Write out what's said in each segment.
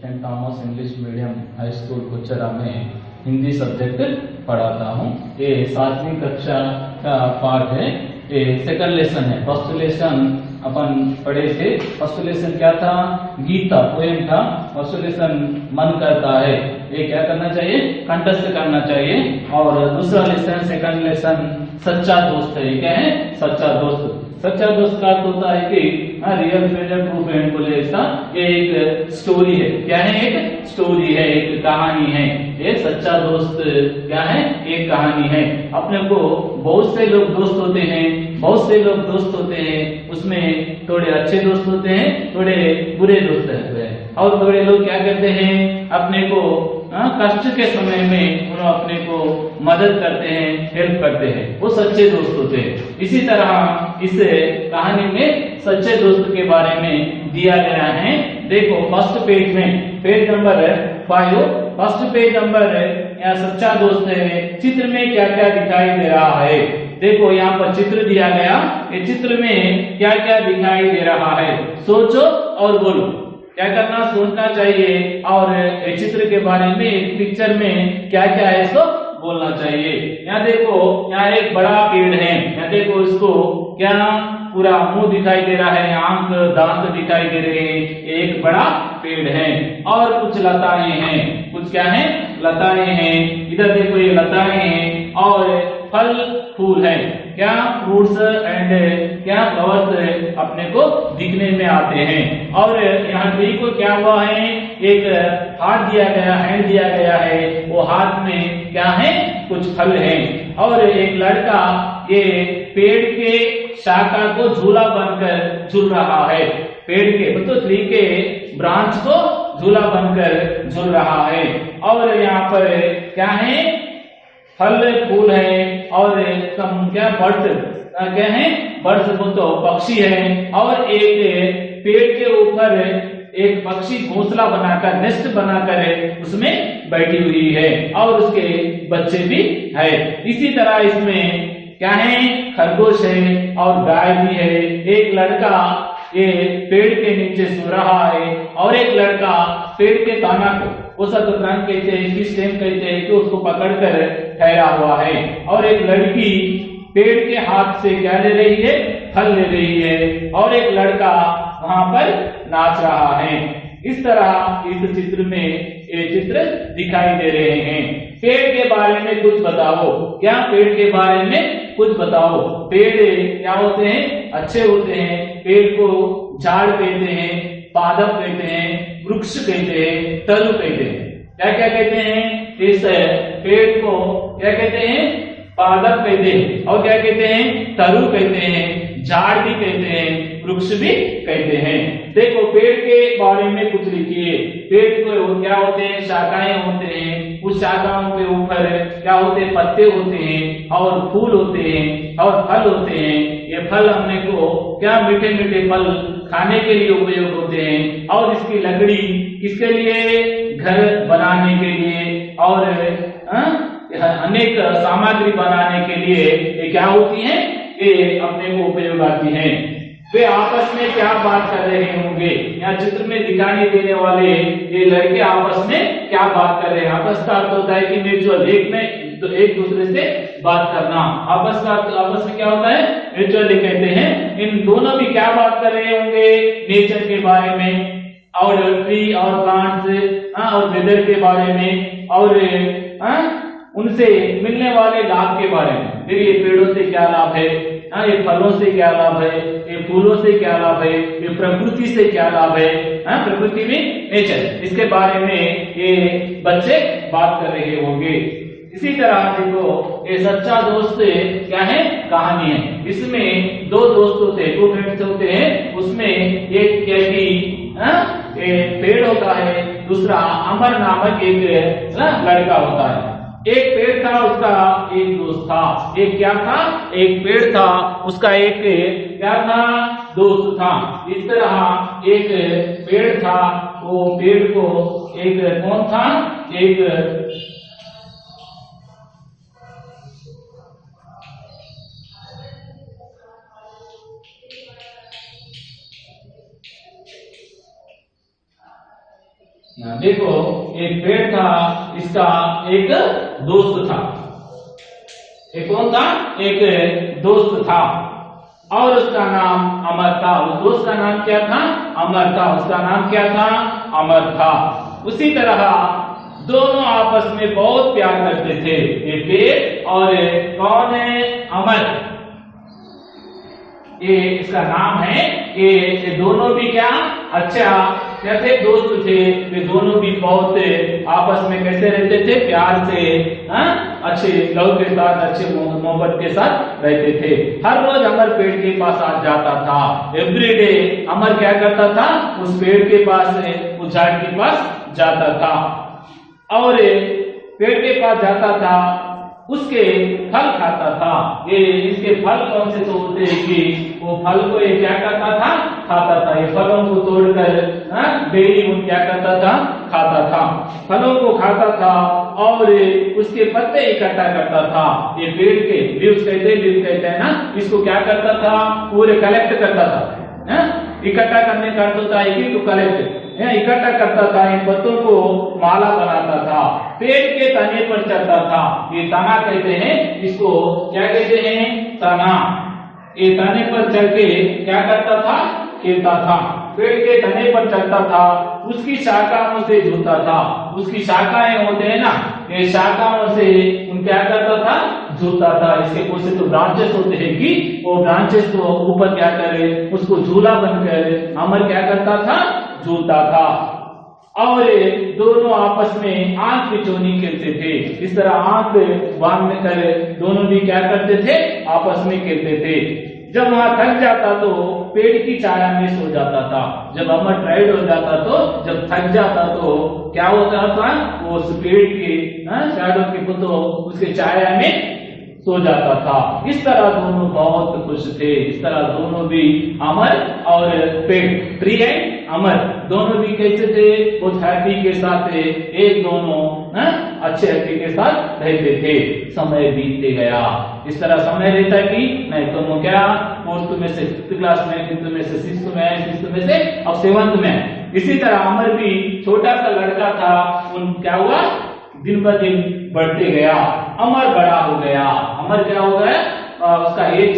Saint Thomas English medium high school Kochra में Hindi subject पढ़ाता हूँ। ये 7वीं कक्षा का पाठ है। ये सेकंड लेसन है। फर्स्ट लेसन अपन पढ़े थे। फर्स्ट लेसन क्या था? गीता पोएम था। फर्स्ट लेसन मन करता है, ये क्या करना चाहिए? कंठस्थ करना चाहिए। और दूसरा लेसन सेकंड लेसन सच्चा दोस्त है। क्या है? सच्चा दोस्त। सच्चा दोस्त का अर्थ होता है कि रियल फ्रेंड ट्रू फ्रेंड बोले ऐसा, ये एक स्टोरी है। क्या है? एक स्टोरी है, एक कहानी है। ये सच्चा दोस्त क्या है? एक कहानी है। अपने को बहुत से लोग दोस्त होते हैं, बहुत से लोग दोस्त होते हैं, उसमें थोड़े अच्छे दोस्त होते हैं, थोड़े बुरे दोस्त होते हैं। और थोड़े लोग क्या करते हैं? अपने को कष्ट के समय में उन्हें अपने को मदद करते हैं, हेल्प करते हैं, वो सच्चे दोस्त होते हैं। इसी तरह इस कहानी में सच्चे दोस्त के बारे में दिया गया है। देखो फर्स्ट पेज में, page number 5, first page number यहाँ सच्चा दोस्त है। चित्र में क्या क्या दिखाई दे रहा है? देखो यहाँ पर चित्र दिया गया। ये चित्र में क्या क्या दिखाई दे रहा है? सोचो और बोलो। क्या करना? सोचना चाहिए और एक चित्र के बारे में, एक पिक्चर में क्या क्या है सो बोलना चाहिए। यहाँ देखो, यहाँ एक बड़ा पेड़ है। यहाँ देखो इसको क्या पूरा मुंह दिखाई दे रहा है, आंख दांत दिखाई दे रहे हैं। एक बड़ा पेड़ है और कुछ लताएं हैं। कुछ क्या है? लताएं हैं। इधर देखो ये लताएं हैं और फल फूल है। क्या? फ्रूट्स एंड क्या फ्लावर्स अपने को दिखने में आते हैं। और यहाँ ट्री को क्या हुआ है? एक हाथ दिया गया, हैंड दिया गया है। वो हाथ में क्या है? कुछ फल है। और एक लड़का ये पेड़ के शाखा को झूला बनकर झूल रहा है। पेड़ के मतलब ट्री के ब्रांच को झूला बनकर झूल रहा है। और यहाँ पर क्या है? फल फूल है और क्या बर्ड्स क्या है? बर्ड्स तो पक्षी है। और एक पेड़ के ऊपर एक पक्षी घोंसला बनाकर, नेस्ट बनाकर उसमें बैठी हुई है और उसके बच्चे भी है। इसी तरह इसमें क्या है? खरगोश है और गाय भी है। एक लड़का ये पेड़ के नीचे सो रहा है और एक लड़का पेड़ के दाना को, वो सब रंग कहते हैं, किस टाइम कहते हैं, कि उसको पकड़कर ठहरा हुआ है। और एक लड़की पेड़ के हाथ से क्या ले रही है? फल ले रही है। और एक लड़का वहां पर नाच रहा है। इस तरह इस चित्र में ये चित्र दिखाई दे रहे हैं। पेड़ के बारे में कुछ बताओ। क्या? पेड़ के बारे में कुछ बताओ। पेड़ क्या होते हैं? अच्छे होते हैं। पेड़ को झाड़ कहते हैं, पादप कहते हैं, वृक्ष कहते हैं, तरु कहते हैं। क्या क्या कहते हैं? इस पेड़ को क्या कहते हैं? पादप कहते हैं। और क्या कहते हैं? तरु कहते हैं, झाड़ भी कहते हैं, वृक्ष भी कहते हैं। देखो पेड़ के बारे में कुछ लिखिए। पेड़ को क्या होते हैं? शाखाएं होते हैं। उस शाखाओं के ऊपर क्या होते हैं? पत्ते होते हैं और फूल होते हैं और फल होते हैं। ये फल हमने को क्या मीठे मीठे फल खाने के लिए उपयोग होते हैं। और इसकी लकड़ी किसके लिए? घर बनाने के लिए और अनेक सामग्री बनाने के लिए ये क्या होती है? ये अपने को उपयोग आती है। वे आपस में क्या बात कर रहे होंगे? यहाँ चित्र में दिखाई देने वाले ये लड़के आपस में क्या बात कर रहे हैं? आपस का अर्थ होता है कि म्यूचुअल, एक में तो एक दूसरे से बात करना। आपस का आपस में क्या होता है? म्यूचुअली कहते हैं। इन दोनों भी क्या बात कर रहे होंगे? नेचर के बारे में और ट्री और प्लांट्स और वेदर के बारे में और उनसे मिलने वाले लाभ के बारे में। फिर ये पेड़ों से क्या लाभ है? ये फलों से क्या लाभ है? ये फूलों से क्या लाभ है? ये प्रकृति से क्या लाभ है? प्रकृति में नेचर, इसके बारे में ये बच्चे बात कर रहे होंगे। इसी तरह देखो ये सच्चा दोस्त क्या है? कहानी है। इसमें दो दोस्त होते हैं, 2 फ्रेंड्स होते हैं। उसमें एक कैदी पेड़ होता है, दूसरा अमर नामक एक लड़का होता है। एक पेड़ था, उसका एक दोस्त था। एक क्या था? एक पेड़ था, उसका एक क्या था? दोस्त था। इस तरह एक पेड़ था, वो पेड़ को एक कौन था? एक देखो एक पेड़ था, इसका एक दोस्त था। एक कौन था? एक दोस्त था और उसका नाम अमर था। उस दोस्त का नाम क्या था? अमर था। उसका नाम क्या था? अमर था। उसी तरह दोनों आपस में बहुत प्यार करते थे, ये पेड़ और कौन है? अमर। ये इसका नाम है। ये दोनों भी क्या अच्छा क्या थे? दोस्त थे। वे दोनों भी बहुत आपस में कैसे रहते थे? प्यार से, अच्छे लव के साथ, अच्छे मोहब्बत के साथ रहते थे। हर रोज अमर पेड़ के पास आ जाता था। एवरीडे अमर क्या करता था? उस पेड़ के पास, उस झाड़ के पास जाता था और पेड़ के पास जाता था, उसके फल खाता था। ये इसके फल कौन से तो होते हैं कि वो फल को ये क्या करता था? खाता था। ये फलों को तोड़कर डेली वो क्या करता था? खाता था। फलों को खाता था और उसके पत्ते इकट्ठा करता था। ये पेड़ के लीव्स कहते हैं ना, इसको क्या करता था? पूरे कलेक्ट करता था। इकट्ठा करने का अर्थ होता है कि कलेक्ट, इकट्ठा करता था। इन पत्तों को माला बनाता था, पेड़ के तने पर चढ़ता था। ये तना कहते हैं इसको, क्या कहते हैं? तना। ये तने पर चढ़ के क्या करता था? खेलता था। पेड़ के तने पर चढ़ता था, उसकी शाखाओं से झूलता था। उसकी शाखाएं होते हैं ना, ये शाखाओं से उन क्या करता था? झूलता था। इसके कौन से तो ब्रांचेस होते हैं कि वो ब्रांचेस को ऊपर क्या करे? उसको झूला बनकर अमर क्या करता था? झूलता था। और दोनों आपस में आंख बिचौनी खेलते थे। इस तरह आंख बांध कर दोनों भी क्या करते थे? आपस में खेलते थे। जब वहां थक जाता तो पेड़ की छाया में सो जाता था। जब अमर टायर्ड हो जाता तो, जब थक जाता तो क्या होता था? वो उस पेड़ के शैडो के तो उसके छाया में सो जाता था। इस तरह दोनों बहुत खुश थे। इस तरह दोनों भी अमर और पेड़, ट्री एंड अमर, दोनों भी कैसे थे? बहुत हैप्पी के साथ थे। एक दोनों अच्छे हैप्पी के साथ रहते थे। समय बीतते गया। इस तरह समय रहता कि नहीं तुम क्या 4th में से 5th क्लास में, 5th में से 6th में, 6th में से अब 7th में। इसी तरह अमर भी छोटा सा लड़का था, उन क्या हुआ? दिन ब दिन बढ़ते गया। अमर बड़ा हो गया। अमर क्या हो गया? उसका एज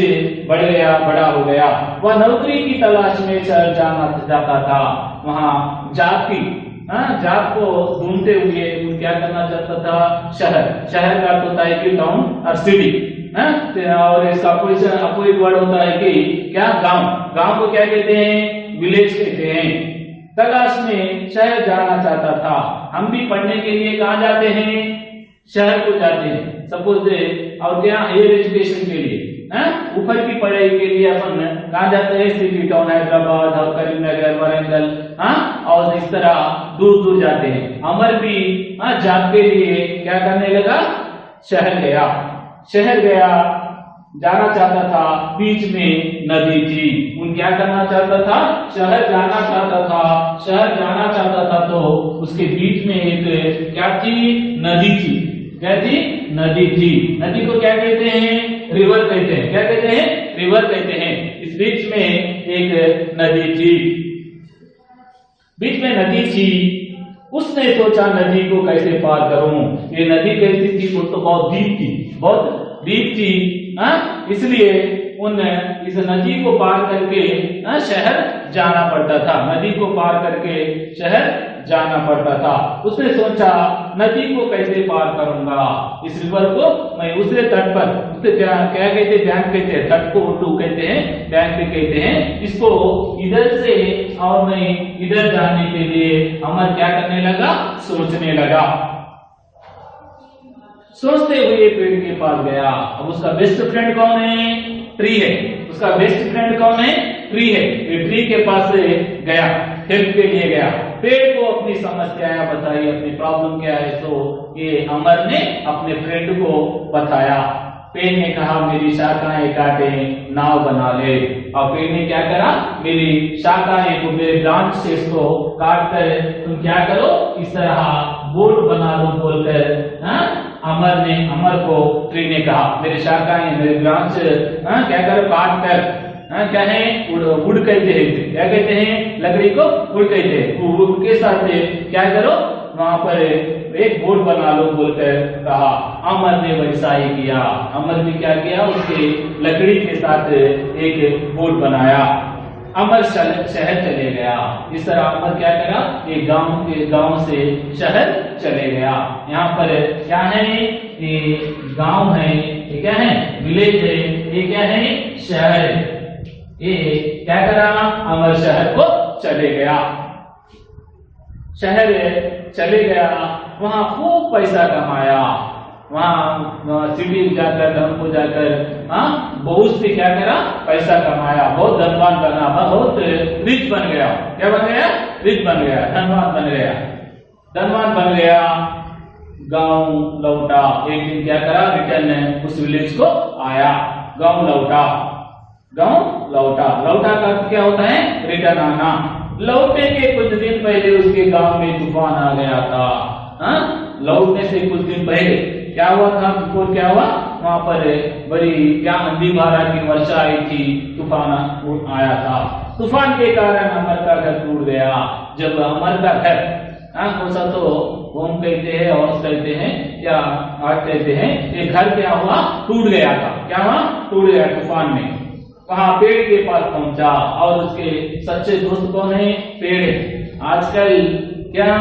बढ़ गया, बड़ा हो गया। वह नौकरी की तलाश में शहर जाता था। वहां जात को ढूंढते हुए वो क्या करना चाहता था? शहर का अर्थ होता है कि टाउन और सिटी, और इसका अपोजिट वर्ड होता है कि क्या? गांव को क्या कहते हैं? विलेज कहते हैं। तलाश में शहर जाना चाहता था। हम भी पढ़ने के लिए कहाँ जाते हैं? शहर को जाते हैं सपोज। और क्या? हायर एजुकेशन के लिए, ऊपर की पढ़ाई के लिए अपन कहाँ जाते हैं? सिटी, टाउन, हैदराबाद और करीमनगर, वरंगल, और इस तरह दूर दूर जाते हैं। अमर भी जॉब के लिए क्या करने लगा? शहर गया, जाना चाहता था। बीच में नदी थी। उन क्या करना चाहता था? शहर जाना चाहता था तो उसके बीच में एक क्या थी? नदी थी। क्या थी? नदी थी। नदी को क्या कहते हैं? रिवर कहते हैं। क्या कहते हैं? रिवर कहते हैं। इस बीच में एक नदी थी। बीच में नदी थी। उसने सोचा नदी को कैसे पार करूं। ये नदी कैसी थी? वो तो बहुत डीप थी। इसलिए इस नदी को पार करके शहर जाना पड़ता था। नदी को पार करके शहर जाना पड़ता था। उसने सोचा नदी को कैसे पार करूंगा? इस रिवर को मैं दूसरे तट पर, उससे क्या कहते हैं? बैंक कहते हैं। तट को उर्दू कहते हैं, बैंक कहते हैं। इसको इधर से और मैं इधर जाने के लिए अमर क्या करने लगा? सोचने लगा। सोचते हुए पेड़ के पास गया। अब उसका बेस्ट फ्रेंड कौन है? ट्री है। उसका बेस्ट फ्रेंड कौन है? ट्री है। ये ट्री के पास गया, हेल्प के लिए गया। पेड़ को अपनी समस्या बताई, अपनी प्रॉब्लम क्या है। तो ये अमर ने अपने फ्रेंड को बताया। पेड़ ने कहा मेरी शाखाएं काटे, नाव बना ले। और पेड़ ने क्या करा? मेरी शाखाएं को, मेरे ब्रांच से इसको काट कर तुम क्या करो? इस तरह बोट बना लो बोलकर अमर को ट्री ने कहा मेरे शाखाएं, मेरे ब्रांच क्या करो? काट कर क्या है, वुड कहते हैं, क्या कहते हैं, लकड़ी को वुड कहते हैं। वुड के साथ क्या करो, वहां पर एक बोर्ड बना लो बोलकर कहा। अमर ने वैसा ही किया। अमर ने क्या किया, उसके लकड़ी के साथ एक बोर्ड बनाया। अमर शहर चले गया। इस तरह अमर क्या करा, एक गांव से शहर चले गया। यहाँ पर क्या है, ये गांव है, ये क्या है, विलेज है, ये क्या है, शहर है। ये क्या करा, अमर शहर को चले गया। शहर चले गया, वहां खूब पैसा कमाया। वहां सिटी जाकर, धर्मपुर जाकर बहुत से क्या करा, पैसा कमाया, बहुत धनवान बना, बहुत रिच बन गया। क्या बन गया, रिच बन गया, धनवान बन गया, धनवान बन गया। गांव लौटा। एक दिन क्या करा, रिटर्न उस विलेज को आया, गांव लौटा। गांव लौटा, लौटा का क्या होता है, रिटर्न आना। लौटने के कुछ दिन पहले उसके गांव में तूफान आ गया था। लौटने से कुछ दिन पहले क्या हुआ था, बिफोर क्या हुआ, वहां पर बड़ी क्या आंधी बारिश की वर्षा आई थी, तूफान आया था। तूफान के कारण अमर का घर टूट गया। जब अमर का घर, कौन सा, तो होम कहते हैं, हाउस कहते हैं या आर्ट कहते हैं, ये घर क्या हुआ, टूट गया था। क्या हुआ, टूट गया तूफान में। वहां पेड़ के पास पहुंचा और उसके सच्चे दोस्त कौन है, पेड़। आजकल क्या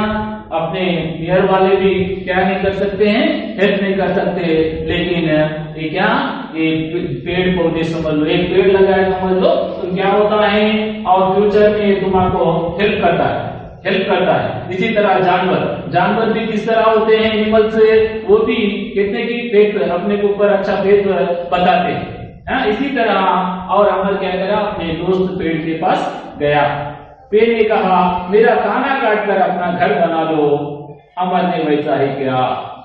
अपने नियर वाले भी क्या नहीं कर सकते हैं, हेल्प नहीं कर सकते, लेकिन ये क्या, ये पेड़ पौधे समझ लो, एक पेड़ लगाए समझ लो तो क्या होता है, और फ्यूचर में तुम्हारा हेल्प करता है, हेल्प करता है। इसी तरह जानवर भी किस तरह होते हैं, एनिमल्स, वो भी कितने की फेथ, अपने ऊपर अच्छा फेथ बताते हैं। इसी तरह और अमर क्या करा, अपने दोस्त पेड़ के पास गया। पेड़ ने कहा, मेरा ताना काट कर अपना घर बना लो। अमर ने वैसा ही किया।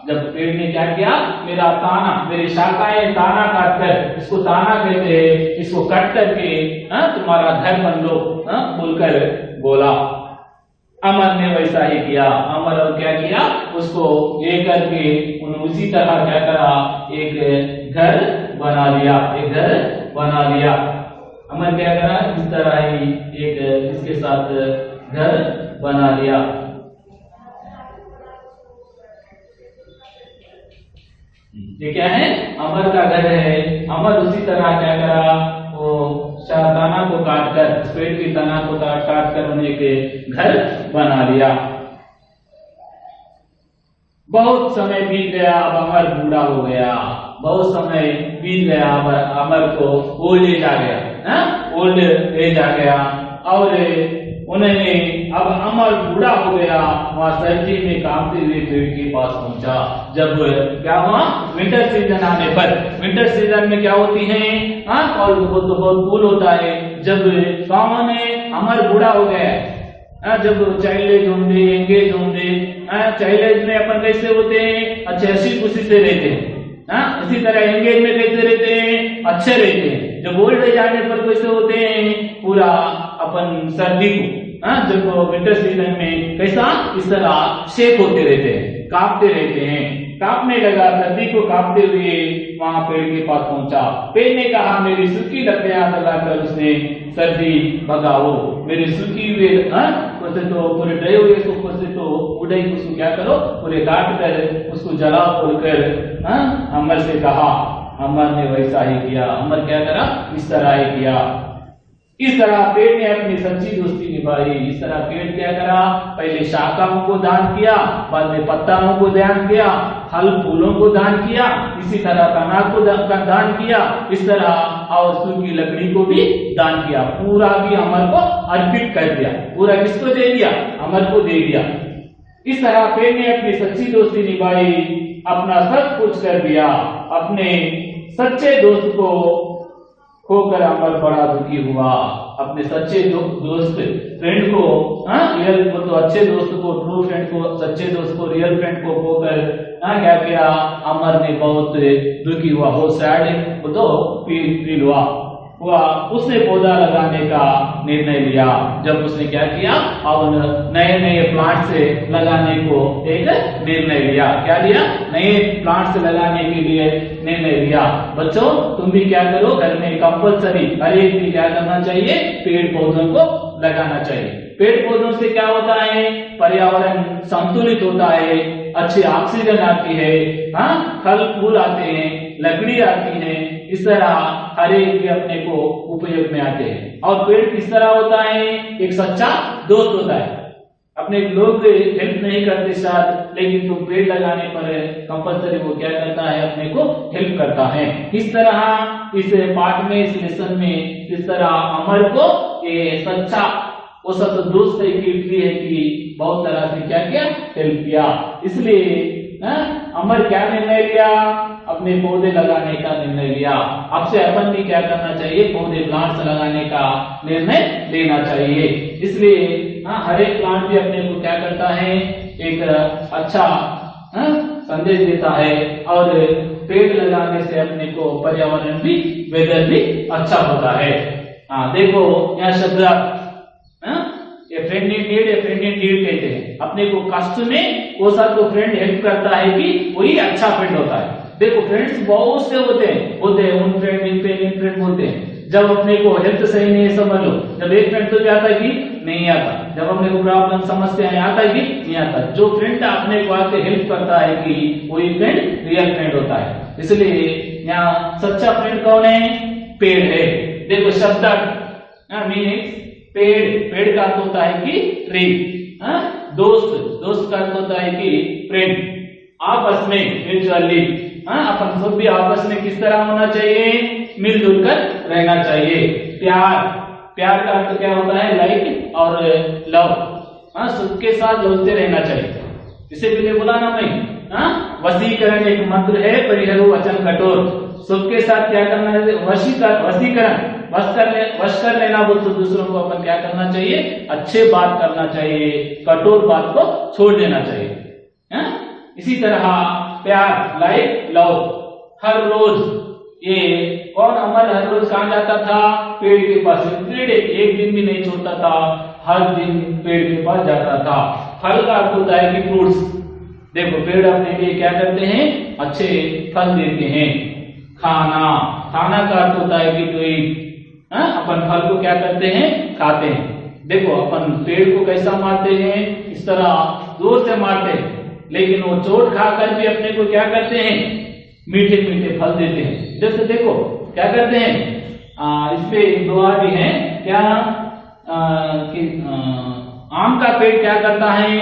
जब पेड़ ने क्या किया, मेरा ताना, मेरी शाखाएं ताना काट कर, इसको ताना कहते हैं, इसको कट करके तुम्हारा घर बन लो बोलकर बोला। अमर ने वैसा ही किया। अमर और क्या किया, उसको ये करके उसी तरह क्या करा, एक घर बना लिया, एक घर बना लिया। अमर क्या करा, इस तरह ही एक इसके साथ घर बना लिया। ये क्या है, अमर का घर है। अमर उसी तरह क्या करा, वो तना को काट कर, पेड़ की तना को काट कर उन्हें एक घर बना लिया। बहुत समय बीत गया, अब अमर बूढ़ा हो गया। बहुत समय बीत गया, अमर को ओल्ड एज आ गया, ओल्ड एज आ गया। और उन्होंने, अब अमर बूढ़ा हो गया, वहां सर्दी में कांपते हुए पेड़ के पास पहुंचा। जब क्या हुआ, विंटर सीजन आने पर, विंटर सीजन में क्या होती है, और तो बहुत कूल होता है। जब कौन है, अमर बूढ़ा हो गया, जब चाइल्ड एज होंगे, एंगेज होंगे, चाइल्ड एज में अपन कैसे होते हैं, अच्छे हंसी खुशी से रहते हैं। इसी तरह एंगेज में कैसे रहते हैं, अच्छे रहते हैं। जब ओल्ड एज आने पर कैसे होते हैं, पूरा अपन सर्दी को, जब विंटर सीजन में कैसा, इस तरह शेक होते रहते हैं, कांपते रहते हैं। कांपने लगा, सर्दी को कांपते हुए वहां पेड़ के पास पहुंचा। पेड़ ने कहा, मेरी सूखी लकड़ियां लगाकर उसने सर्दी भगाओ। मेरे सूखी हुए तो पूरे डरे हुए तो उड़े, उसको क्या करो, पूरे काट कर उसको जलाओ बोलकर अमर से कहा। अमर ने वैसा ही किया। अमर क्या करा, इस तरह ही किया। इस तरह पेड़ ने अपनी सच्ची दोस्ती निभाई। इस तरह पेड़ क्या करा, पहले शाखाओं को दान किया, बाद में पत्ताओं को दान किया, फल फूलों को दान किया, इसी तरह तना को दान किया, इस तरह और सूखी लकड़ी को भी दान किया। पूरा भी अमर को अर्पित कर दिया। पूरा किसको दे दिया, अमर को दे दिया। इस तरह पेड़ ने अपनी सच्ची दोस्ती निभाई, अपना सब कुछ कर दिया। अपने सच्चे दोस्त को खोकर अमर बड़ा दुखी हुआ। अपने सच्चे दोस्त फ्रेंड को, रियल को, तो अच्छे दोस्त को, ट्रू फ्रेंड को, सच्चे दोस्त को, रियल फ्रेंड को खोकर क्या किया, अमर ने बहुत दुखी हुआ, बहुत सैड, वो तो फील हुआ। हुआ, उसने पौधा लगाने का निर्णय लिया। जब उसने क्या किया, अब नए नए प्लांट से लगाने को एक निर्णय लिया। क्या लिया? नए प्लांट से लगाने के लिए निर्णय लिया। बच्चों तुम भी क्या करो, घर में कंपल्सरी हर एक भी क्या करना चाहिए, पेड़ पौधों को लगाना चाहिए। पेड़ पौधों से क्या होता है, पर्यावरण संतुलित होता है, अच्छी ऑक्सीजन आती है, हाँ, फल फूल आते हैं, लकड़ी आती है। इस तरह हर एक भी अपने को उपयोग में आते हैं। और पेड़ किस तरह होता है, एक सच्चा दोस्त होता है। अपने लोग हेल्प नहीं करते शायद, लेकिन तुम पेड़ लगाने पर कंपल्सरी वो क्या करता है, अपने को हेल्प करता है। इस तरह इस पाठ में, इस लेसन में इस तरह अमर को ये सच्चा वो सब दोस्त है कि बहुत तरह से क्या किया, हेल्प किया। इसलिए अमर क्या निर्णय लिया, अपने पौधे लगाने का निर्णय लिया। आपसे अपन भी क्या करना चाहिए, पौधे प्लांट्स लगाने का निर्णय लेना चाहिए। इसलिए हर एक प्लांट भी अपने को क्या करता है, एक अच्छा संदेश देता है। और पेड़ लगाने से अपने को पर्यावरण भी, वेदर भी अच्छा होता है। देखो यहाँ शब्द friend in need, A friend in need कहते हैं। अपने को कष्ट में वो सा तो फ्रेंड हेल्प करता है कि वही अच्छा फ्रेंड होता है। देखो फ्रेंड्स बहुत से होते हैं उन फ्रेंड इन फ्रेंड बोलते हैं। जब अपने को हेल्थ सही नहीं समझ लो, जब एक फ्रेंड तो आता है कि नहीं आता, जब अपने को प्रॉब्लम समस्या है आता है कि नहीं आता। जो फ्रेंड अपने को आके हेल्प करता है कि वही फ्रेंड रियल फ्रेंड होता है। इसलिए यहाँ सच्चा फ्रेंड कौन है, पेड़ है। देखो शब्द मीनिंग, पेड़ का अर्थ होता है कि ट्री, दोस्त का अर्थ होता है कि फ्रेंड। आपस में म्यूचुअली, अपन सब भी आपस में किस तरह होना चाहिए, मिलजुल कर रहना चाहिए। प्यार का अर्थ क्या होता है, लाइक और लव, सबके साथ जुड़ते रहना चाहिए। इसे पहले बोला ना मैं, वशीकरण एक मंत्र है, परिहरो वचन कठोर। सबके साथ क्या करना है, वशीकरण, वश कर लेना बोल तो दूसरों को अपन क्या करना चाहिए, अच्छे बात करना चाहिए, कठोर बात को छोड़ देना चाहिए। इसी तरह प्यार, लाइक लव, हर रोज ये कौन अमर हर रोज कहाँ जाता था, पेड़ के पास। एक दिन भी नहीं छोड़ता था, हर दिन पेड़ के पास जाता था। फल का अर्थ होता है कि फ्रूट्स। देखो पेड़ अपने लिए क्या करते हैं, अच्छे फल देते हैं। खाना का अर्थ होता है कि टू ईट, अपन फल को क्या करते हैं, खाते हैं। देखो अपन पेड़ को कैसा मारते हैं, इस तरह जोर से मारते हैं, लेकिन वो चोट खाकर भी अपने को क्या करते हैं, मीठे मीठे फल देते हैं। जैसे देखो क्या करते हैं, इसपे एक दुआ भी है क्या, कि आम का पेड़ क्या करता है,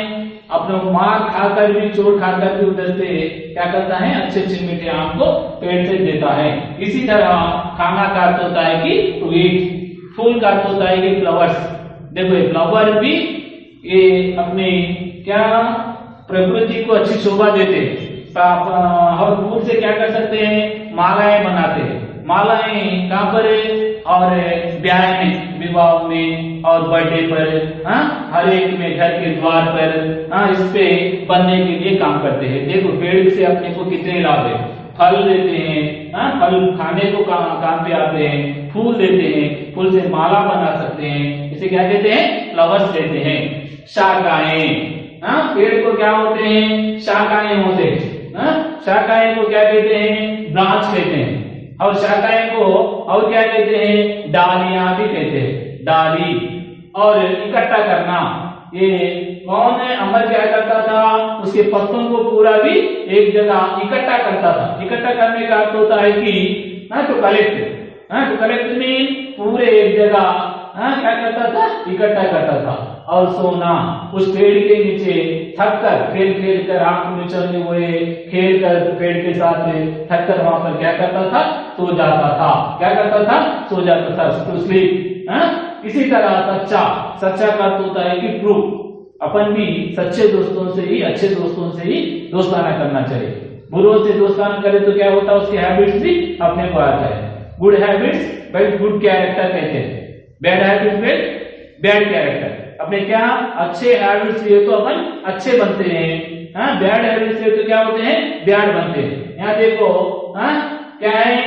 अपने मार खाकर भी, चोट खाकर भी उधर से क्या करता है, अच्छे अच्छे मीठे आम को पेड़ से देता है। इसी तरह खाना का अर्थ होता है कि टू ईट, फूल का अर्थ होता है कि फ्लावर्स। देखो ये फ्लावर भी ये अपने क्या प्रकृति को अच्छी शोभा देते हैं। और फूल से क्या कर सकते हैं, मालाएं बनाते हैं। मालाएं कहाँ पर है, और ब्याह में, विवाह में और बर्थडे पर, हर एक में, घर के द्वार पर, इस पे बनने के लिए काम करते हैं। देखो पेड़ से अपने को कितने लाभ है, फल देते हैं, फल खाने को काम पे आते हैं, फूल देते हैं, फूल से माला बना सकते हैं, इसे क्या कहते हैं, फ्लावर्स देते हैं। शाखाएं, पेड़ को क्या होते हैं, शाखाएं होते हैं। शाखाएं को क्या कहते हैं, ब्रांच कहते हैं। और शाखाएं को और क्या कहते हैं, डालियां भी कहते हैं, डाली। और इकट्ठा करना, ये कौन है, अमर क्या करता था, उसके पत्तों को पूरा भी एक जगह इकट्ठा करता था। इकट्ठा करने का अर्थ होता है कि टू कलेक्ट में पूरे एक जगह क्या करता था, इकट्ठा करता था। और सोना, उस पेड़ के नीचे थक कर, खेल कर, आंख मिचलने हुए खेल कर पेड़ के साथ में थक कर वहां पर क्या करता था, सो जाता था। क्या करता था, सो जाता था, टू स्लीप। इसी तरह सच्चा का अर्थ होता है कि ट्रू। अपन भी सच्चे दोस्तों से ही, अच्छे दोस्तों से ही दोस्ताना करना चाहिए। बुरों से दोस्ताना करे तो क्या होता है, उसकी हैबिट्स भी अपने को आता है। Good habits bye good character कहते हैं, bad habits by bad character. अपने क्या अच्छे हैबिट्स लिए तो अपन अच्छे बनते हैं, बैड हैबिट्स लिए तो क्या होते हैं, बैड बनते हैं। यहाँ देखो क्या है,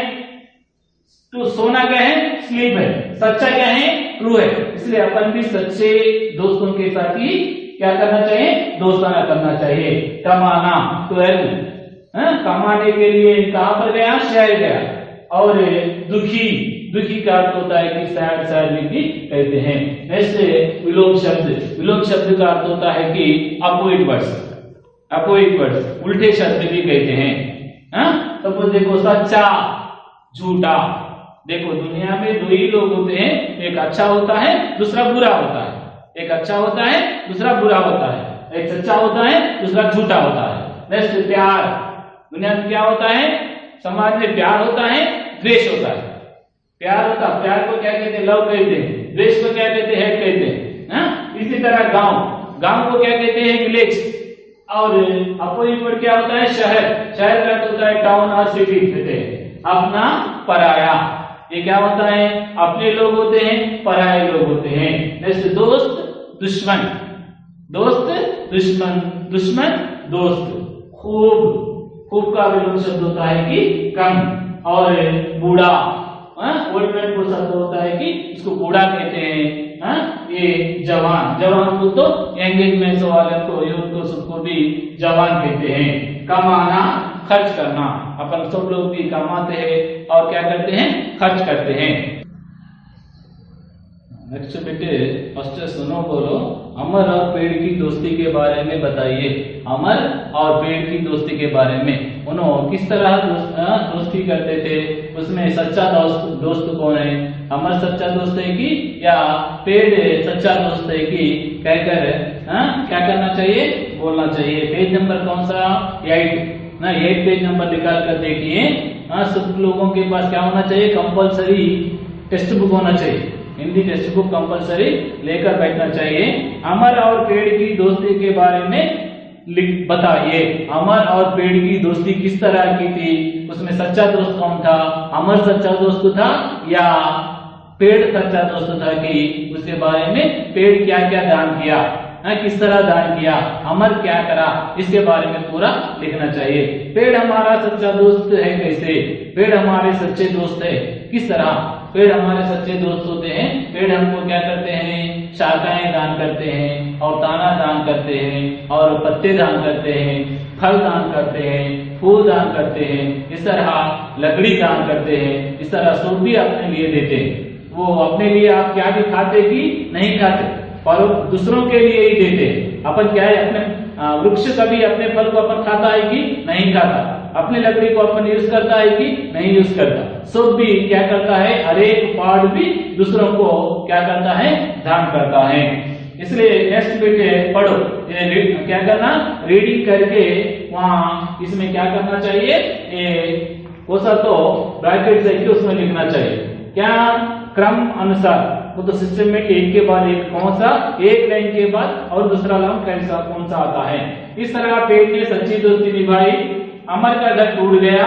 तो सोना क्या है, स्लीप है, सच्चा क्या है, ट्रू है। इसलिए अपन भी सच्चे दोस्तों के साथ ही क्या करना चाहिए, दोस्ताना करना चाहिए। कमाना 12, कमाने के लिए कहां पर गया, शहर गया। और दुखी, दुखी का अर्थ होता है कि सैड, सैड भी कहते हैं। ऐसे विलोम शब्द, विलोम शब्द का अर्थ होता है कि अपोजिट वर्ड्स, अपोजिट वर्ड्स, उल्टे शब्द भी कहते हैं। सपोज देखो सच्चा, झूठा। देखो दुनिया में दो ही लोग होते हैं, एक अच्छा होता है, दूसरा बुरा होता है। एक अच्छा होता है, दूसरा बुरा होता है। एक सच्चा होता है, दूसरा झूठा होता है। नेक्स्ट प्यार, दुनिया में क्या होता है, समाज में प्यार होता है, द्वेष होता है। प्यार होता, प्यार को क्या कहते हैं, लव कहते हैं। द्वेष को क्या कहते हैं, हेट कहते हैं। इसी तरह गांव, गांव को क्या कहते हैं, विलेज। और अपोजिट वर्ड क्या होता है, शहर। शहर का अर्थ होता है टाउन और सिटी कहते हैं। अपना, पराया, ये क्या होता है, अपने लोग होते हैं, पराये लोग होते हैं। नेक्स्ट दोस्त, दुश्मन, दोस्त, दुश्मन, दुश्मन, दोस्त। खूब, खूब का विलोम शब्द होता है कि कम। और बूढ़ा, ओल्ड मैन को शब्द होता है कि इसको बूढ़ा कहते हैं। ये जवान, जवान को तो एंगेजमेंट वाले को, यूथ को, सबको भी जवान कहते हैं। कमाना, खर्च करना, अपन सब लोग भी कमाते हैं और क्या करते हैं, खर्च करते हैं। नेक्स्ट बेटे फर्स्ट सुनो, बोलो अमर और पेड़ की दोस्ती के बारे में बताइए। अमर और पेड़ की दोस्ती के बारे में उन्होंने किस तरह दोस्ती करते थे, उसमें सच्चा दोस्त कौन है, अमर सच्चा दोस्त है कि या पेड़ सच्चा दोस्त है कि, कहकर क्या करना चाहिए, बोलना चाहिए। पेज नंबर कौन सा, 8 ना, 8 पेज नंबर निकाल कर देखिए। सब लोगों के पास क्या होना चाहिए, कंपलसरी टेक्स्ट बुक होना चाहिए, हिंदी टेक्स्ट बुक कंपलसरी लेकर बैठना चाहिए। अमर और पेड़ की दोस्ती के बारे में बताइए। अमर और पेड़ की दोस्ती किस तरह की थी, उसमें सच्चा दोस्त कौन था, अमर सच्चा दोस्त था या पेड़ सच्चा दोस्त था, कि उसके बारे में पेड़ क्या क्या दान किया, किस तरह दान किया, अमर क्या करा, इसके बारे में पूरा लिखना चाहिए। पेड़ हमारा सच्चा दोस्त है कैसे, पेड़ हमारे सच्चे दोस्त है किस तरह, पेड़ हमारे सच्चे दोस्त होते हैं। पेड़ हमको क्या करते हैं, शाखाएं दान करते हैं और दाना दान करते हैं और पत्ते दान करते हैं, फल दान करते हैं, फूल दान करते हैं, इस तरह लकड़ी दान करते हैं, इस तरह सब भी अपने लिए देते हैं। वो अपने लिए आप क्या भी खाते कि नहीं खाते, पर दूसरों के लिए ही देते हैं। अपन क्या है, अपने वृक्ष कभी अपने फल को अपन खाता है कि नहीं खाता, अपने लकड़ी को अपन यूज करता है कि नहीं यूज करता, सब भी क्या करता है, हर एक पार्ट भी दूसरों को क्या करता है, दान करता है। इसलिए नेक्स्ट बेटे पढ़ो, क्या करना, रीडिंग करके वहां इसमें क्या करना चाहिए, वो सा तो ब्रैकेट से उसमें लिखना चाहिए, क्या क्रम अनुसार, वो तो सिस्टम में एक के बाद एक कौन सा, एक लाइन के बाद और दूसरा लाइन कैसा कौन सा आता है। इस तरह पेड़ ने सच्ची दोस्ती निभाई। अमर का घर टूट गया,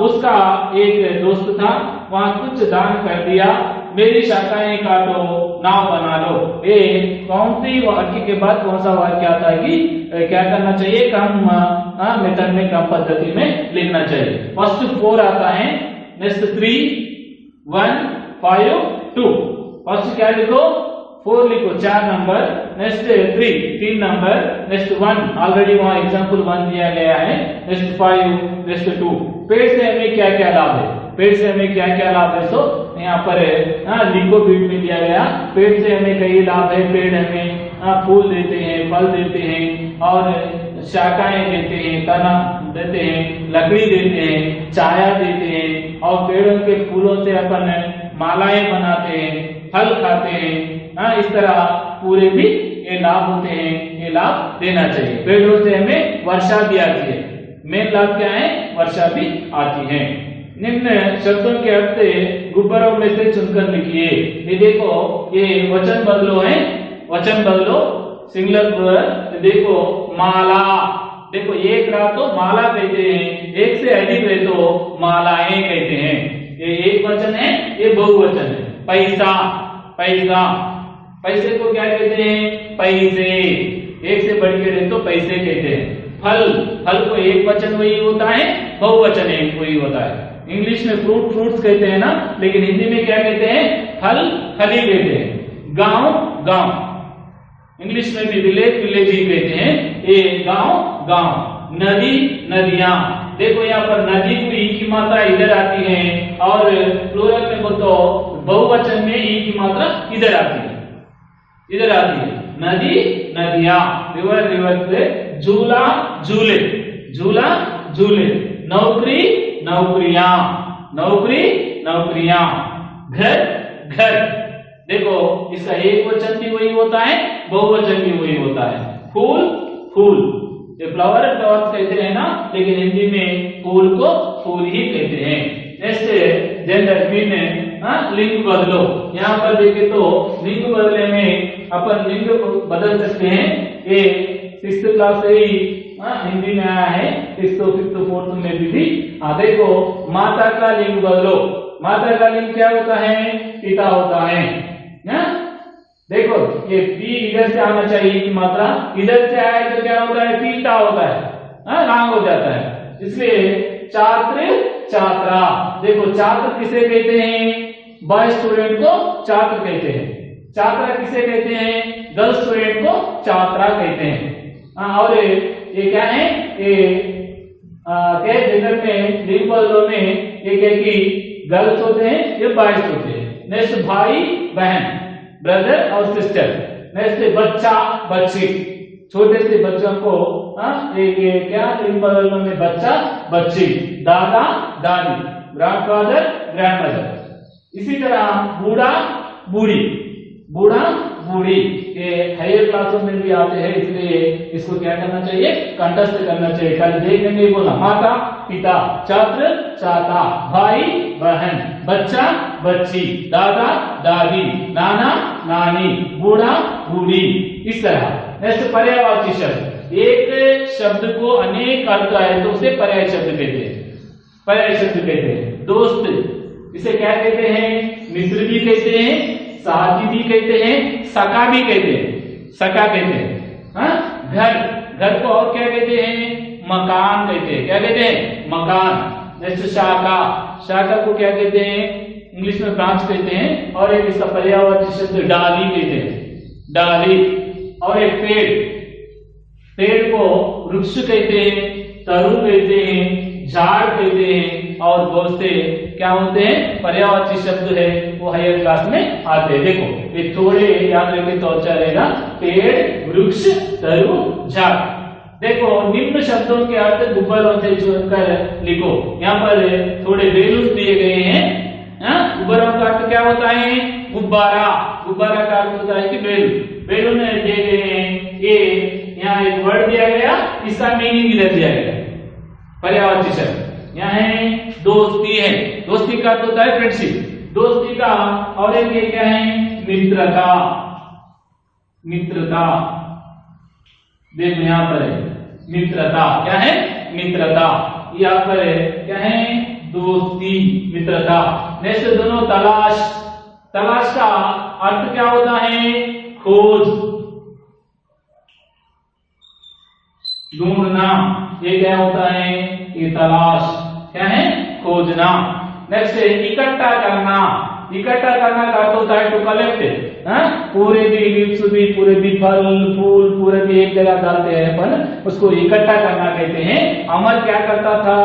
उसका एक दोस्त था, वहां कुछ दान कर दिया। मेरी शाखाएं काटो, नाव बना लो। ये कौन सी वाक्य के बाद कौन सा वाक्य आता है कि क्या करना चाहिए, क्रम मेथड में, क्रम पद्धति में लिखना चाहिए। फर्स्ट 4 आता है, नेक्स्ट 3, 1, 5, 2। फर्स्ट क्या लिखो, 4 लिखो, 4 number, next 3 number, next 1 already वहां एग्जांपल 1 दिया गया है, नेक्स्ट 5, नेक्स्ट 2। पेड़ से हमें क्या क्या लाभ है, पेड़ से हमें क्या क्या लाभ है, सो यहाँ पर लिखो, बीट में दिया गया। पेड़ से हमें कई लाभ है, पेड़ हमें फूल देते हैं, फल देते हैं और शाखाएं देते हैं, तना देते हैं, लकड़ी देते हैं, छाया देते हैं और पेड़ों के फूलों से अपन मालाएं बनाते हैं, फल खाते हैं। इस तरह पूरे भी ये लाभ होते हैं, ये लाभ देना चाहिए। पेड़ों से हमें वर्षा भी आती है, मेन लाभ क्या है, वर्षा भी आती है। निम्न शब्दों के अर्थ गुब्बारों में से चुनकर लिखिए। ये देखो, ये वचन बदलो है, वचन बदलो, सिंगुलर प्लूरल। देखो माला, देखो एक रहा तो माला कहते हैं, एक से अधिक रहे तो मालाएं कहते हैं। ये एक वचन है, ये बहुवचन है। पैसा, पैसा, पैसे को क्या कहते हैं, पैसे, एक से बढ़ के रहे तो पैसे कहते हैं। फल, फल को एक वचन वही होता है, बहुवचन एक वही होता है। इंग्लिश में फ्रूट फ्रूट्स कहते हैं ना, लेकिन हिंदी में क्या कहते हैं? फल फली कहते हैं। गांव गांव, इंग्लिश में भी विलेज विलेज ही कहते हैं। ये गांव गांव। नदी नदियां, देखो यहाँ पर नदी को ई की मात्रा इधर आती है और प्लूरल में बोलो तो बहुवचन में ई की मात्रा इधर आती है, इधर आती है। नदी नदियां, रिवर रिवर, झूला झूले, झूला झूले, नौकरी नौकरियां, नौकरी नौकरियां, घर घर। देखो इसका एक वचन भी वही होता है, बहुवचन भी वही होता है। फूल फूल, ये फ्लावर फ्लावर्स कहते हैं ना, लेकिन हिंदी में फूल को फूल ही कहते हैं। जैसे जेंडर मीन लिंग बदलो, यहाँ पर देखे तो लिंग बदलने में अपन लिंग बदल सकते हैं। ये 6th क्लास से ही हिंदी में आया है, 6th 5th 4th में भी। देखो माता का लिंग बदलो, माता का लिंग क्या होता है? पिता होता है ना? देखो ये पी इधर से आना चाहिए की मात्रा, इधर से आया तो क्या होता है? पिता होता है, रंग हो जाता है। इसलिए छात्र छात्रा, देखो छात्र किसे कहते हैं? बॉय स्टूडेंट को छात्र कहते हैं। छात्रा किसे कहते हैं? गर्ल स्टूडेंट को छात्रा कहते हैं। और ये क्या है? ये जेंडर में लिंग बदलो में ये क्या कि गर्ल्स होते हैं, ये बॉयज होते हैं। नेक्स्ट भाई बहन, ब्रदर और सिस्टर। नेक्स्ट बच्चा बच्ची, छोटे से बच्चों को एक क्या लिंग बदलने में बच्चा बच्ची, दादा दादी, ग्रैंडफादर ग्रैंडमदर। इसी तरह बूढ़ा बूढ़ी, बूढ़ा बूढ़ी, ये हायर क्लासों में भी आते हैं, इसलिए इसको क्या करना चाहिए? कंठस्थ करना चाहिए। कल देखने बोला माता पिता, छात्र छात्रा, भाई बहन, बच्चा बच्ची, दादा दादी, नाना नानी, बूढ़ा बूढ़ी, इस तरह। नेक्स्ट पर्यायवाची शब्द, एक शब्द को अनेक अर्थ आए तो उसे पर्याय शब्द कहते हैं, पर्याय शब्द कहते हैं। दोस्त, इसे क्या कहते हैं? मित्र भी कहते हैं, साथी भी कहते हैं, सखा भी कहते हैं, सखा कहते हैं। घर, घर को और क्या कहते हैं? मकान कहते हैं, क्या कहते हैं? मकान। नेक्स्ट शाखा, शाखा को क्या कहते हैं? इंग्लिश में ब्रांच कहते हैं। और एक इसका पर्यायवाची शब्द डाली कहते हैं, डाली। और एक पेड़, पेड़ को वृक्ष कहते हैं, तरु कहते हैं, झाड़ कहते हैं। और बहुत से क्या होते हैं? पर्यायवाची शब्द है, वो हायर क्लास में आते हैं। देखो ये थोड़े याद रखे तो अच्छा रहेगा। पेड़ वृक्ष तरु झाड़। देखो निम्न शब्दों के अर्थ गुब्बारों से जोड़कर लिखो। यहाँ पर थोड़े बेलून दिए गए हैं। गुब्बारों का अर्थ क्या होता है? गुब्बारा, गुब्बारा का अर्थ होता है कि बेलून, बेलून दिए गए हैं। ये यहाँ एक वर्ड दिया गया, इसका मीनिंग इधर दिया गया, पर्यायवाची शब्द। यहाँ है दोस्ती है, दोस्ती का अर्थ होता है फ्रेंडशिप, दोस्ती का। और एक ये क्या है? मित्रता, मित्रता। देखो यहाँ पर है मित्रता, क्या है? मित्रता। यहाँ पर है क्या है? दोस्ती मित्रता। नेक्स्ट दोनों तलाश, तलाश का अर्थ क्या होता है? खोज, ढूंढना। ये क्या होता है? ये तलाश, क्या है? खोजना। नेक्स्ट इकट्ठा करना, इकट्ठा करना का अर्थ होता है टू कलेक्ट। पूरे भी लीव्स भी, पूरे भी फल फूल पूरे भी एक जगह डालते हैं अपन, उसको इकट्ठा करना कहते हैं। अमर क्या करता था?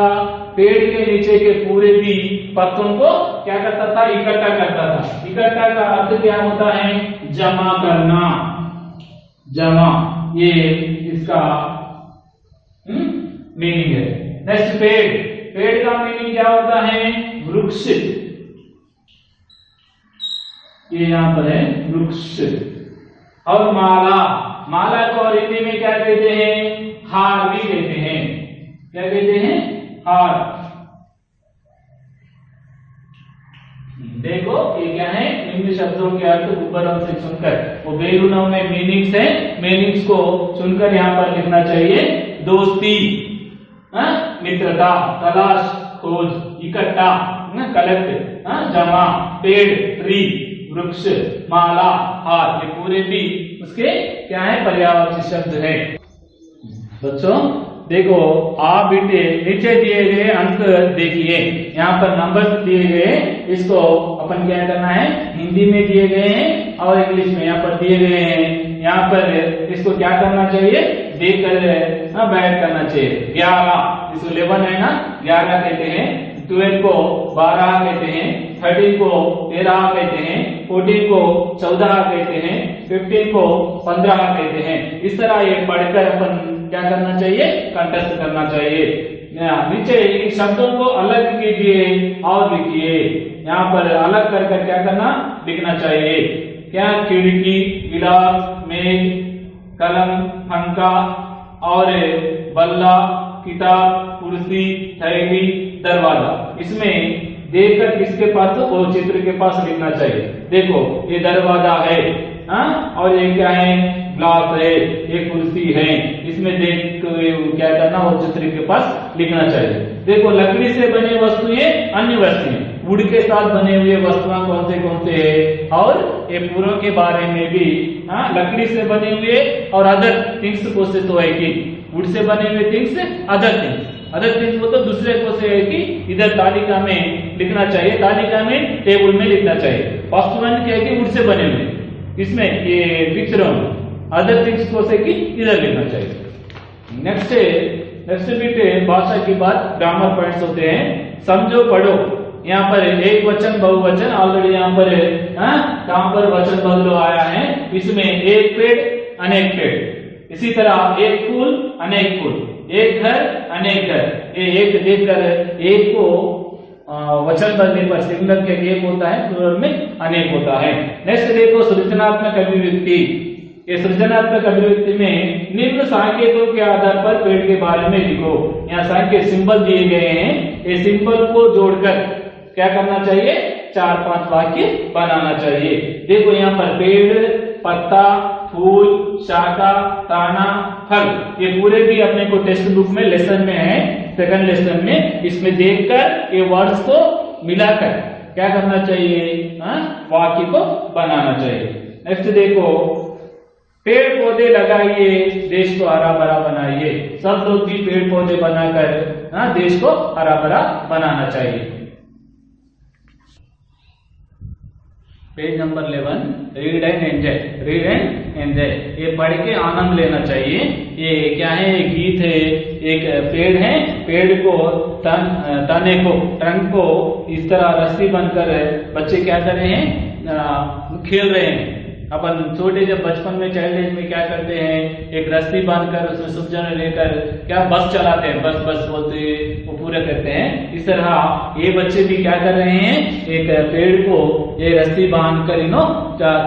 पेड़ के नीचे के पूरे भी पत्तों को क्या करता था? इकट्ठा करता था। इकट्ठा का अर्थ क्या होता है? जमा करना, जमा। ये इसका मीनिंग है। नेक्स्ट पेड़, पेड़ का मीनिंग क्या होता है? वृक्ष। ये यहाँ पर है वृक्ष। और माला, माला को और हिंदी में क्या कहते हैं? हार भी कहते हैं, क्या कहते हैं? हार। देखो ये क्या है? निम्न शब्दों के अर्थ गुब्बारों से चुनकर, वो बेलूनों में मीनिंग्स है, मीनिंग्स को चुनकर यहाँ पर लिखना चाहिए। दोस्ती, मित्रता, तलाश, खोज, इकट्ठा, कलेक्ट, जमा, पेड़ ट्री, वृक्ष, माला, हार, ये पूरे भी उसके क्या है? पर्यायवाची शब्द है। बच्चों देखो आप बेटे नीचे दिए गए अंक देखिए, यहाँ पर नंबर्स दिए गए, इसको अपन क्या करना है, हिंदी में दिए गए हैं और इंग्लिश में यहाँ पर दिए गए हैं। यहाँ पर इसको क्या करना चाहिए, देखकर बैठ करना चाहिए। 11 इसको 11 है ना, 11 कहते हैं। 12 को 12 कहते हैं। 13 को 13 कहते हैं। 14 को 14 कहते हैं। 15 को 15 कहते हैं। इस तरह ये पढ़कर अपन क्या करना चाहिए, कंठस्थ करना चाहिए। नीचे इन शब्दों को अलग कीजिए और लिखिए। यहाँ पर अलग कर कर क्या करना, लिखना चाहिए। क्या, खिड़की, गिलास, मेज, कलम, पंखा और बल्ला, किताब, कुर्सी, थैली, दरवाजा। इसमें देखकर किसके पास, तो वो चित्र के पास लिखना चाहिए। देखो ये दरवाजा है, और ये क्या है, ग्लास है, ये कुर्सी है। इसमें देख क्या करना, वो चित्र के पास लिखना चाहिए। देखो लकड़ी से बने वस्तुएं, अन्य वस्तुएं, वुड के साथ बने हुए वस्तुएं कौन से है, और ये पूरों के बारे में भी लकड़ी से बने हुए और अदर थिंग्स को से तो है कि वुड से बने हुए थिंग्स, अदर थिंग्स वो तो दूसरे को से है कि इधर तालिका में लिखना चाहिए, तालिका में टेबल में लिखना चाहिए। फर्स्ट वन क्या है कि वुड से बने हुए, इसमें ये पिक्चरों अदर थिंग्स को से कि इधर लिखना चाहिए। नेक्स्ट बेटे भाषा की बात, ग्रामर पॉइंट्स होते हैं। समझो पढ़ो, यहाँ पर एक वचन बहुवचन ऑलरेडी यहाँ पर कहां पर वचन बदलो आया है। इसमें एक पेड़ अनेक पेड़, इसी तरह एक फूल अनेक फूल, एक घर अनेक घर। ये एक देखकर एक को वचन बदलने पर सिंगुलर के एक होता है, प्लूरल में अनेक होता है। नेक्स्ट देखो सृजनात्मक अभिव्यक्ति। ये सृजनात्मक अभिव्यक्ति में निम्न संकेतों के आधार पर पेड़ के बारे में लिखो। यहाँ संकेत सिंबल दिए गए हैं, ये सिंबल को जोड़कर क्या करना चाहिए, 4-5 वाक्य बनाना चाहिए। देखो यहाँ पर पेड़, पत्ता, फूल, शाखा, ताना, फल, ये पूरे भी अपने को टेक्स्ट बुक में लेसन में है, सेकंड लेसन में। इसमें देखकर ये वर्ड्स को मिलाकर क्या करना चाहिए, वाक्य को बनाना चाहिए। नेक्स्ट देखो, पेड़ पौधे लगाइए, देश को हरा भरा बनाइए। सब लोग भी पेड़ पौधे बनाकर देश को हरा भरा बनाना चाहिए। Page number 11, read and enjoy. Read and enjoy, ये पढ़ के आनंद लेना चाहिए। ये क्या है, ये गीत है। एक पेड़ है, पेड़ को तने को, ट्रंक को इस तरह रस्सी बनकर बच्चे क्या कर रहे हैं, खेल रहे हैं। अपन छोटे जब बचपन में चाइल्ड एज में क्या करते हैं, एक रस्सी बांधकर उसमें सब जने लेकर क्या बस चलाते हैं, बस बोलते वो पूरा करते हैं। इस तरह ये बच्चे भी क्या कर रहे हैं, एक पेड़ को ये रस्सी बांधकर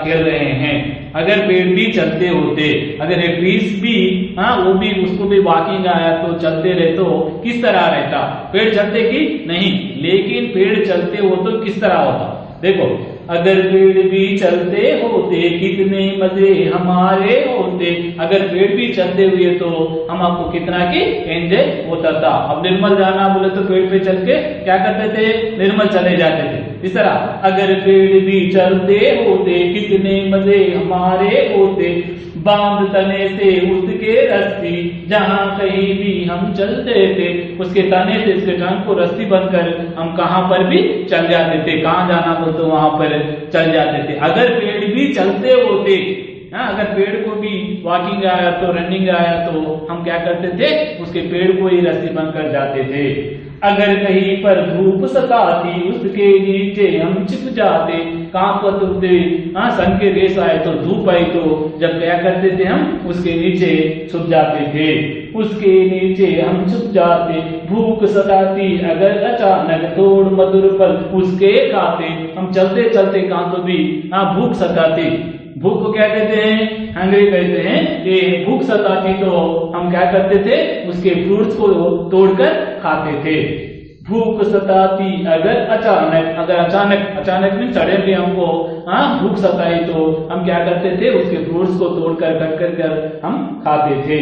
खेल रहे हैं। अगर पेड़ भी चलते होते, अगर एक ट्रीज भी वो भी उसको भी वॉकिंग आया तो चलते रहे तो किस तरह रहता, पेड़ चलते कि नहीं, लेकिन पेड़ चलते हो तो किस तरह होता। देखो अगर पेड़ भी चलते होते कितने मजे हमारे होते। अगर पेड़ भी चलते हुए तो हम आपको कितना की एंजॉय होता था। अब निर्मल जाना बोले तो पेड़ पे चल के क्या करते थे, निर्मल चले जाते थे। इस तरह अगर पेड़ भी चलते होते कितने मजे हमारे होते। बांध तने से उसके रस्सी जहां कहीं भी हम चलते थे, उसके तने से उसके टंग को रस्सी बनकर हम कहां पर भी चल जाते थे। कहां जाना तो वहां पर चल जाते थे। अगर पेड़ भी चलते होते, अगर पेड़ को भी वॉकिंग आया तो रनिंग आया तो हम क्या करते थे, उसके पेड़ को ही रस्सी बनकर जाते थे। अगर कहीं पर धूप सताती उसके नीचे हम छिप जाते। कांपत उठते सन के रेस आए तो धूप आई तो जब क्या करते थे, हम उसके नीचे छुप जाते थे। उसके नीचे हम छुप जाते। भूख सताती अगर अचानक तोड़ मधुर पल उसके खाते। हम चलते चलते कहां तो भी भूख सताती। भूख को क्या कहते हैं, हंग्री कहते हैं। ये भूख सताती तो हम क्या करते थे, उसके फ्रूट्स को तोड़कर खाते थे। भूख सताती अगर अचानक, अगर अचानक में सडनली हमको भूख सताई तो हम क्या करते थे, उसके फ्रूट्स को तोड़कर कट कर हम खाते थे।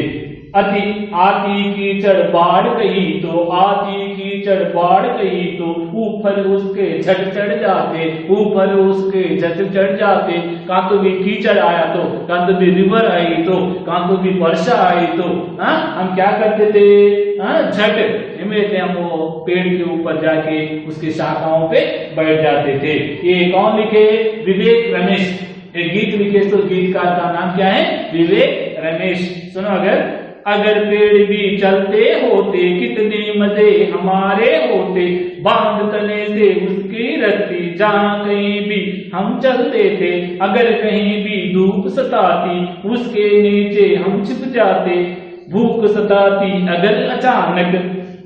आती कीचड़ बाढ़ गई तो आती कीचड़ कीचड़ बाढ़ गई तो ऊपर उसके झट चढ़ जाते, ऊपर उसके झट चढ़ जाते। कहाँ तो भी कीचड़ आया तो, कहाँ तो भी रिवर आई तो, कहाँ तो भी वर्षा आई तो हम क्या करते थे, झट इमीडिएटली हम वो पेड़ के ऊपर जाके उसकी शाखाओं पे बैठ जाते थे। ये कौन लिखे, विवेक रमेश। एक गीत लिखे तो गीतकार का नाम क्या है, विवेक रमेश। सुनो, अगर पेड़ भी चलते होते कितने मजे हमारे होते, बांध तले से उसकी रस्सी जहाँ कहीं भी हम चलते थे, अगर कहीं भी धूप सताती उसके नीचे हम छिप जाते, भूख सताती अगर अचानक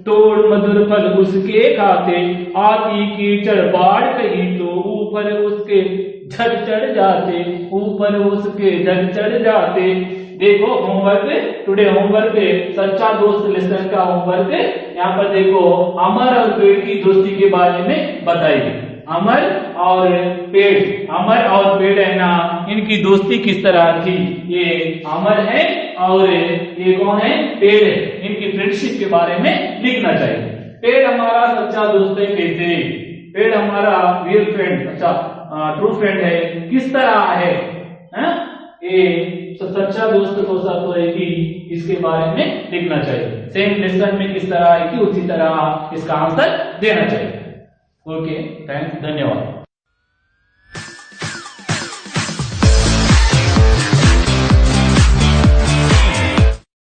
तोड़ मधुर फल उसके खाते, आती कीचड़ बाढ़ कहीं तो ऊपर उसके झट चढ़ जाते, ऊपर उसके झट चढ़ जाते। देखो होमवर्क, टुडे होमवर्क सच्चा दोस्त लेसन का होमवर्क। यहाँ पर देखो अमर और पेड़ की दोस्ती के बारे में बताइए। अमर और पेड़, अमर और पेड़ है ना, इनकी दोस्ती किस तरह थी। ये अमर है और ये कौन है, पेड़ है। इनकी फ्रेंडशिप के बारे में लिखना चाहिए। पेड़ हमारा सच्चा दोस्त है कैसे, पेड़ हमारा रियल फ्रेंड, अच्छा ट्रू फ्रेंड है किस तरह है, ये सच्चा दोस्त हो सकता है कि इसके बारे में लिखना चाहिए। सेम लेसन में किस तरह है कि उसी तरह इसका आंसर देना चाहिए। ओके, थैंक्स, धन्यवाद।